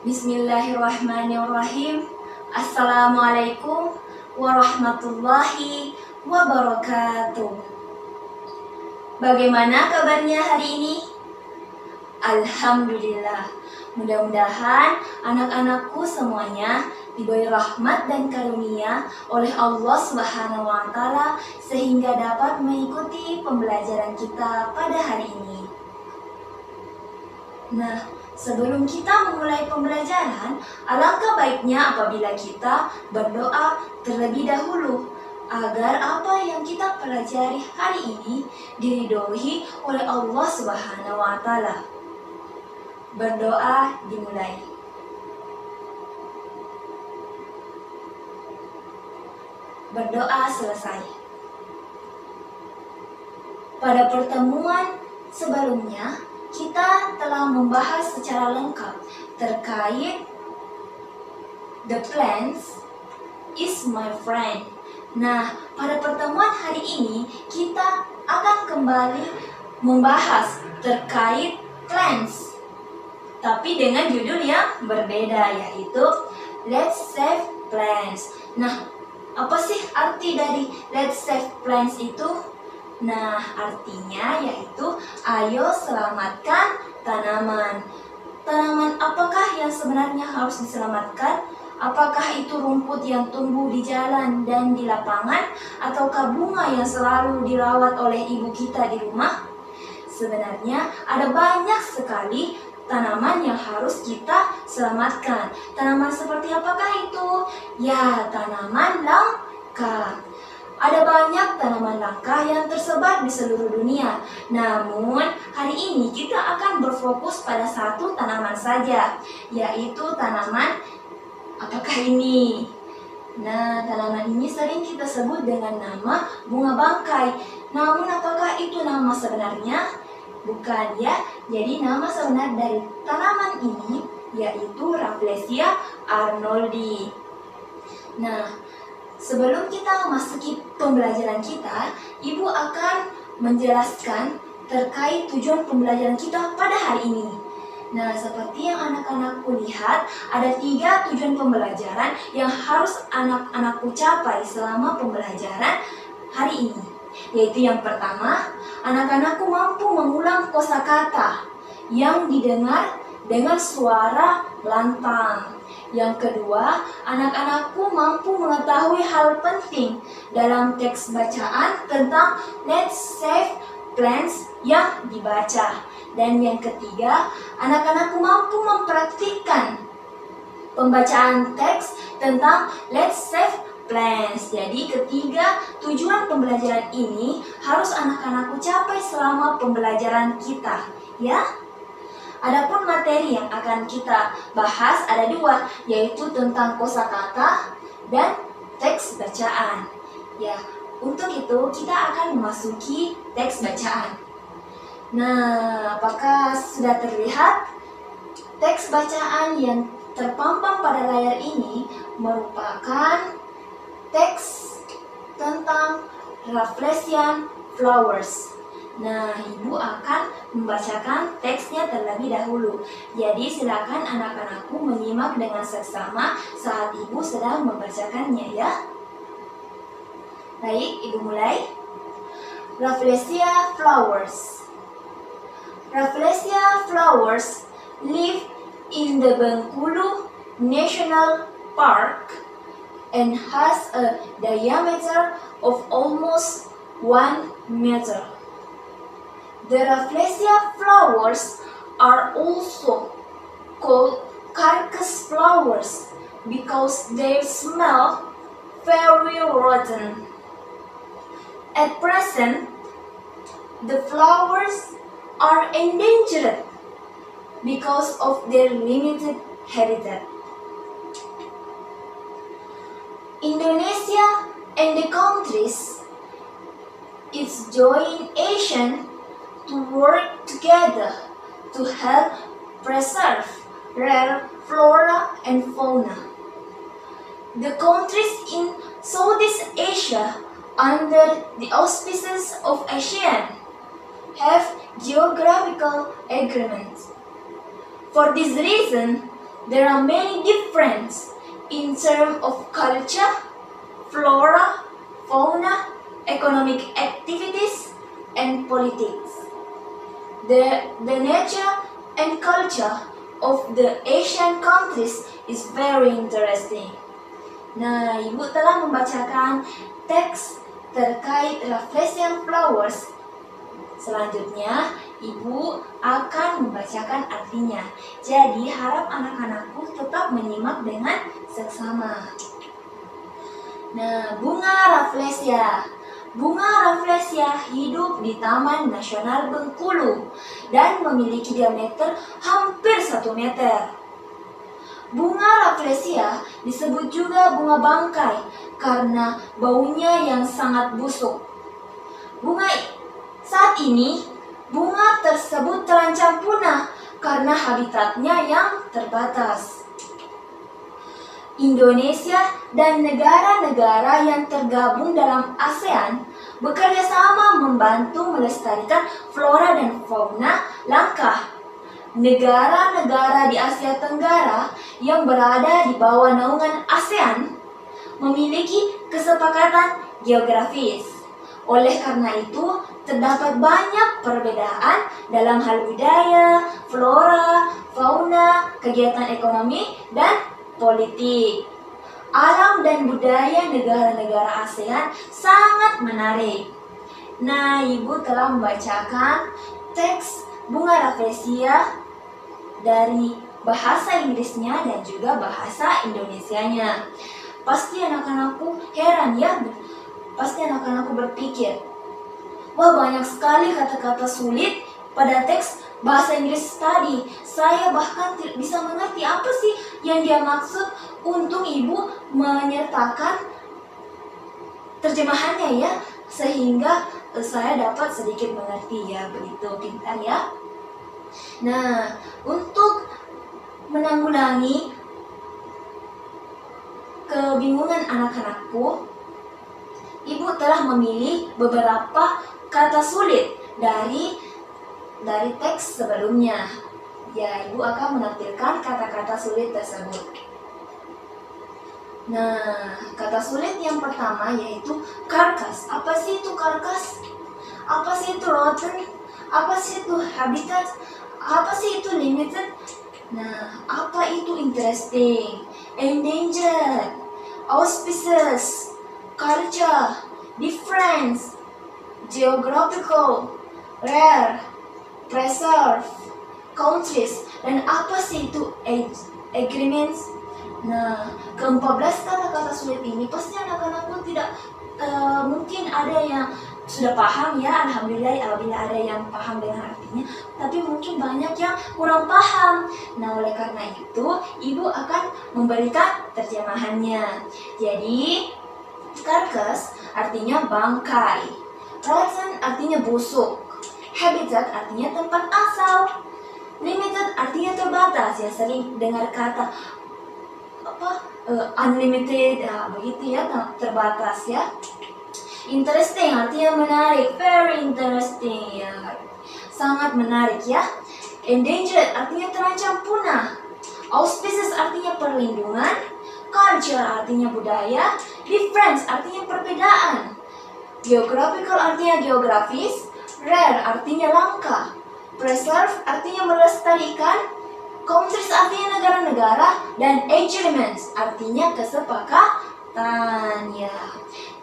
Bismillahirrahmanirrahim. Assalamualaikum warahmatullahi wabarakatuh. Bagaimana kabarnya hari ini? Alhamdulillah. Mudah-mudahan anak-anakku semuanya diberi rahmat dan karunia oleh Allah Subhanahu wa Ta'ala sehingga dapat mengikuti pembelajaran kita pada hari ini. Nah, sebelum kita memulai pembelajaran, alangkah baiknya apabila kita berdoa terlebih dahulu agar apa yang kita pelajari hari ini diridhoi oleh Allah Subhanahu wa Ta'ala. Berdoa dimulai. Berdoa selesai. Pada pertemuan sebelumnya, kita telah membahas secara lengkap terkait The Plants is my friend. Nah, pada pertemuan hari ini kita akan kembali membahas terkait plants, tapi dengan judul yang berbeda, yaitu Let's Save Plants. Nah, apa sih arti dari Let's Save Plants itu? Nah, artinya yaitu ayo selamatkan tanaman. Tanaman apakah yang sebenarnya harus diselamatkan? Apakah itu rumput yang tumbuh di jalan dan di lapangan? Ataukah bunga yang selalu dirawat oleh ibu kita di rumah? Sebenarnya ada banyak sekali tanaman yang harus kita selamatkan. Tanaman seperti apakah itu? Ya, tanaman langka. Ada banyak tanaman langka yang tersebar di seluruh dunia. Namun, hari ini kita akan berfokus pada satu tanaman saja, yaitu tanaman apakah ini? Nah, tanaman ini sering kita sebut dengan nama bunga bangkai. Namun, apakah itu nama sebenarnya? Bukan ya, jadi nama sebenar dari tanaman ini yaitu Rafflesia arnoldi. Nah, sebelum kita memasuki pembelajaran kita, Ibu akan menjelaskan terkait tujuan pembelajaran kita pada hari ini. Nah, seperti yang anak-anakku lihat, ada 3 tujuan pembelajaran yang harus anak-anakku capai selama pembelajaran hari ini. Yaitu yang pertama, anak-anakku mampu mengulang kosakata yang didengar dengan suara lantang. Yang kedua, anak-anakku mampu mengetahui hal penting dalam teks bacaan tentang Let's Save Plants yang dibaca. Dan yang ketiga, anak-anakku mampu mempraktikkan pembacaan teks tentang Let's Save Plants. Jadi ketiga tujuan pembelajaran ini harus anak-anakku capai selama pembelajaran kita, ya. Adapun materi yang akan kita bahas ada 2, yaitu tentang kosakata dan teks bacaan. Ya, untuk itu kita akan memasuki teks bacaan. Nah, apakah sudah terlihat? Teks bacaan yang terpampang pada layar ini merupakan teks tentang Rafflesian flowers. Nah, Ibu akan membacakan teksnya terlebih dahulu. Jadi silakan anak-anakku menyimak dengan seksama saat Ibu sedang membacakannya, ya. Baik, Ibu mulai. Rafflesia flowers. Rafflesia flowers live in the Bengkulu National Park and has a diameter of almost 1 meter. The Rafflesia flowers are also called carcass flowers because they smell very rotten. At present, the flowers are endangered because of their limited habitat. Indonesia and the countries its joint action to work together to help preserve rare flora and fauna. The countries in Southeast Asia under the auspices of ASEAN have geographical agreements. For this reason, there are many differences in terms of culture, flora, fauna, economic activities, and politics. The nature and culture of the Asian countries is very interesting. Nah, Ibu telah membacakan teks terkait Rafflesian flowers. Selanjutnya, Ibu akan membacakan artinya. Jadi, harap anak-anakku tetap menyimak dengan seksama. Nah, bunga Rafflesia. Bunga Rafflesia hidup di Taman Nasional Bengkulu dan memiliki diameter hampir 1 meter. Bunga Rafflesia disebut juga bunga bangkai karena baunya yang sangat busuk. Saat ini, bunga tersebut terancam punah karena habitatnya yang terbatas. Indonesia dan negara-negara yang tergabung dalam ASEAN bekerja sama membantu melestarikan flora dan fauna langka. Negara-negara di Asia Tenggara yang berada di bawah naungan ASEAN memiliki kesepakatan geografis. Oleh karena itu, terdapat banyak perbedaan dalam hal budaya, flora, fauna, kegiatan ekonomi, dan politik. Alam dan budaya negara-negara ASEAN sangat menarik. Nah, Ibu telah membacakan teks bunga Rafflesia dari bahasa Inggrisnya dan juga bahasa Indonesianya. Pasti anak-anakku heran ya, pasti anak-anakku berpikir, wah banyak sekali kata-kata sulit pada teks bahasa Inggris tadi. Saya bahkan tidak bisa mengerti apa sih yang dia maksud. Untung Ibu menyertakan terjemahannya ya, sehingga saya dapat sedikit mengerti ya. Begitu pintar ya. Nah, untuk menanggulangi kebingungan anak-anakku, Ibu telah memilih beberapa kata sulit dari teks sebelumnya. Ya, Ibu akan menampilkan kata-kata sulit tersebut. Nah, kata sulit yang pertama yaitu karkas. Apa sih itu karkas? Apa sih itu rotten? Apa sih itu habitat? Apa sih itu limited? Nah, apa itu interesting, endangered, auspicious, culture, difference, geographical, rare, preserve, countries, dan apa sih itu agreements? Nah, ke-14 kata-kata sulit ini pasti anak-anakku tidak mungkin ada yang sudah paham ya, alhamdulillah apabila ada yang paham dengan artinya, tapi mungkin banyak yang kurang paham. Nah, oleh karena itu, Ibu akan memberikan terjemahannya. Jadi, carcass artinya bangkai, rotten artinya busuk, habitat artinya tempat asal, limited artinya terbatas. Ya, sering dengar kata unlimited, begitu ya, terbatas ya. Interesting artinya menarik, very interesting ya, sangat menarik ya. Endangered artinya terancam punah, auspicious artinya perlindungan, culture artinya budaya, difference artinya perbedaan, geographical artinya geografis, rare artinya langka, preserve artinya melestarikan, countries artinya negara-negara, dan agreements artinya kesepakatan ya.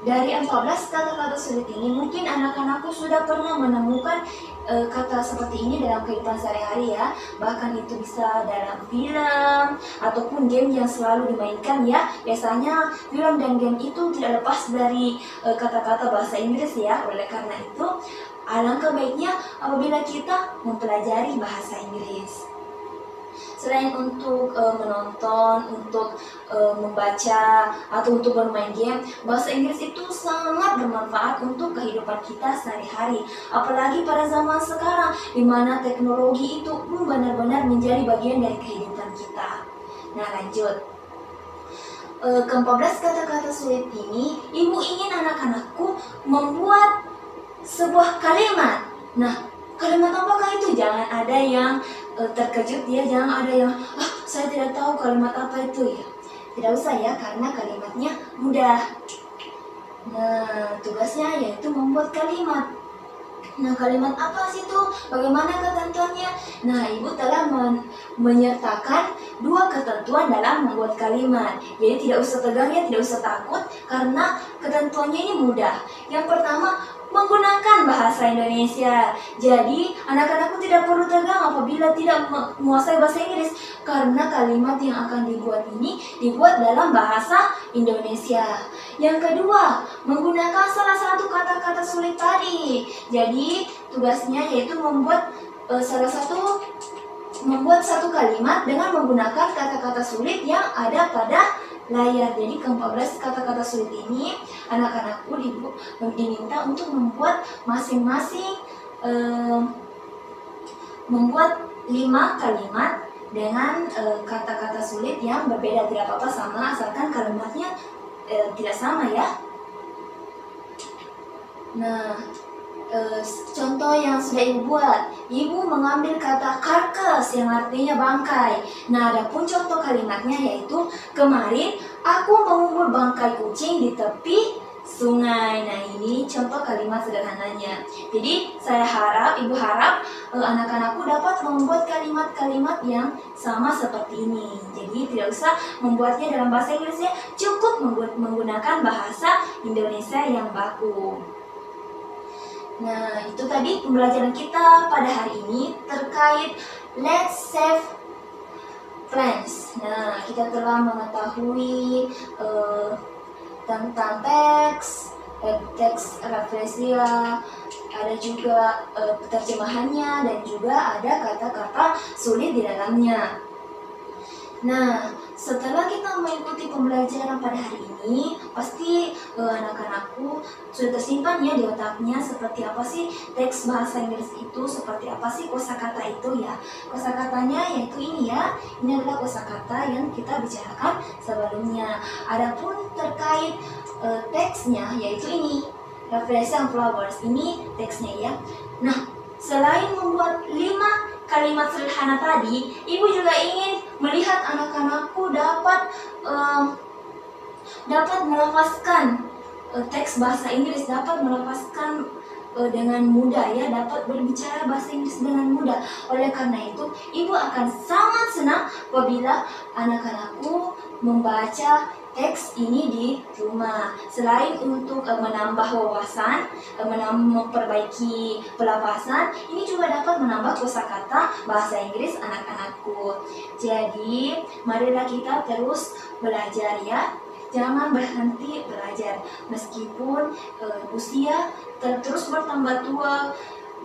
Dari 14 kata-kata sulit ini, mungkin anak-anakku sudah pernah menemukan kata seperti ini dalam kehidupan sehari-hari ya. Bahkan itu bisa dalam film ataupun game yang selalu dimainkan ya. Biasanya film dan game itu tidak lepas dari kata-kata bahasa Inggris ya. Oleh karena itu, alangkah baiknya apabila kita mempelajari bahasa Inggris. Selain untuk menonton, untuk membaca, atau untuk bermain game, bahasa Inggris itu sangat bermanfaat untuk kehidupan kita sehari-hari. Apalagi pada zaman sekarang, di mana teknologi itu benar-benar menjadi bagian dari kehidupan kita. Nah, lanjut. Ke-14 kata-kata sulit ini, Ibu ingin anak-anakku membuat sebuah kalimat. Nah, kalimat apakah itu? Jangan ada yang terkejut ya, jangan ada yang saya tidak tahu kalimat apa itu ya. Tidak usah ya, karena kalimatnya mudah. Nah, tugasnya yaitu membuat kalimat. Nah, kalimat apa sih itu? Bagaimana ketentuannya? Nah, Ibu telah menyertakan 2 ketentuan dalam membuat kalimat. Jadi tidak usah tegang ya, tidak usah takut, karena ketentuannya ini mudah. Yang pertama, menggunakan bahasa Indonesia. Jadi, anak-anakku tidak perlu tegang apabila tidak menguasai bahasa Inggris, karena kalimat yang akan dibuat ini dibuat dalam bahasa Indonesia. Yang kedua, menggunakan salah satu kata-kata sulit tadi. Jadi, tugasnya yaitu membuat satu kalimat dengan menggunakan kata-kata sulit yang ada pada layar. Jadi ke-14 kata-kata sulit ini anak-anakku diminta untuk membuat masing-masing membuat 5 kalimat dengan kata-kata sulit yang berbeda. Tidak apa-apa, sama asalkan kalimatnya tidak sama ya. Nah, contoh yang sudah Ibu buat, Ibu mengambil kata karkas yang artinya bangkai. Nah, adapun contoh kalimatnya yaitu kemarin aku mengubur bangkai kucing di tepi sungai. Nah, ini contoh kalimat sederhananya. Jadi Ibu harap anak-anakku dapat membuat kalimat-kalimat yang sama seperti ini. Jadi tidak usah membuatnya dalam bahasa Inggris ya, cukup menggunakan bahasa Indonesia yang baku. Nah, itu tadi pembelajaran kita pada hari ini terkait Let's Save Plants. Nah, kita telah mengetahui tentang teks reflesia, ada juga terjemahannya, dan juga ada kata-kata sulit di dalamnya. Nah, setelah kita mengikuti pembelajaran pada hari ini, pasti anak-anakku sudah tersimpan ya di otaknya seperti apa sih teks bahasa Inggris itu, seperti apa sih kosakata itu ya. Kosakatanya yaitu ini ya, ini adalah kosakata yang kita bicarakan sebelumnya. Adapun terkait teksnya yaitu ini, Revelation Flowers, ini teksnya ya. Nah, selain membuat 5 kalimat sederhana tadi, Ibu juga ingin melihat anak-anakku dapat melafazkan teks bahasa Inggris, dapat melafazkan dengan mudah ya, dapat berbicara bahasa Inggris dengan mudah. Oleh karena itu, Ibu akan sangat senang apabila anak-anakku membaca teks ini di rumah. Selain untuk menambah wawasan, memperbaiki pelafasan, ini juga dapat menambah kosakata bahasa Inggris anak-anakku. Jadi, marilah kita terus belajar ya. Jangan berhenti belajar. Meskipun usia terus bertambah tua,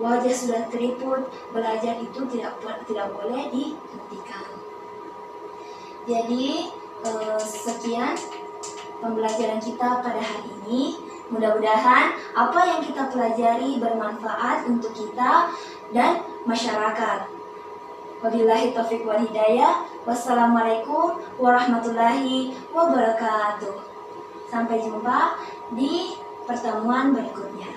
wajah sudah keriput, belajar itu tidak boleh dihentikan. Jadi, sekian pembelajaran kita pada hari ini. Mudah-mudahan apa yang kita pelajari bermanfaat untuk kita dan masyarakat. Wabillahi taufiq wal hidayah. Wassalamualaikum warahmatullahi wabarakatuh. Sampai jumpa di pertemuan berikutnya.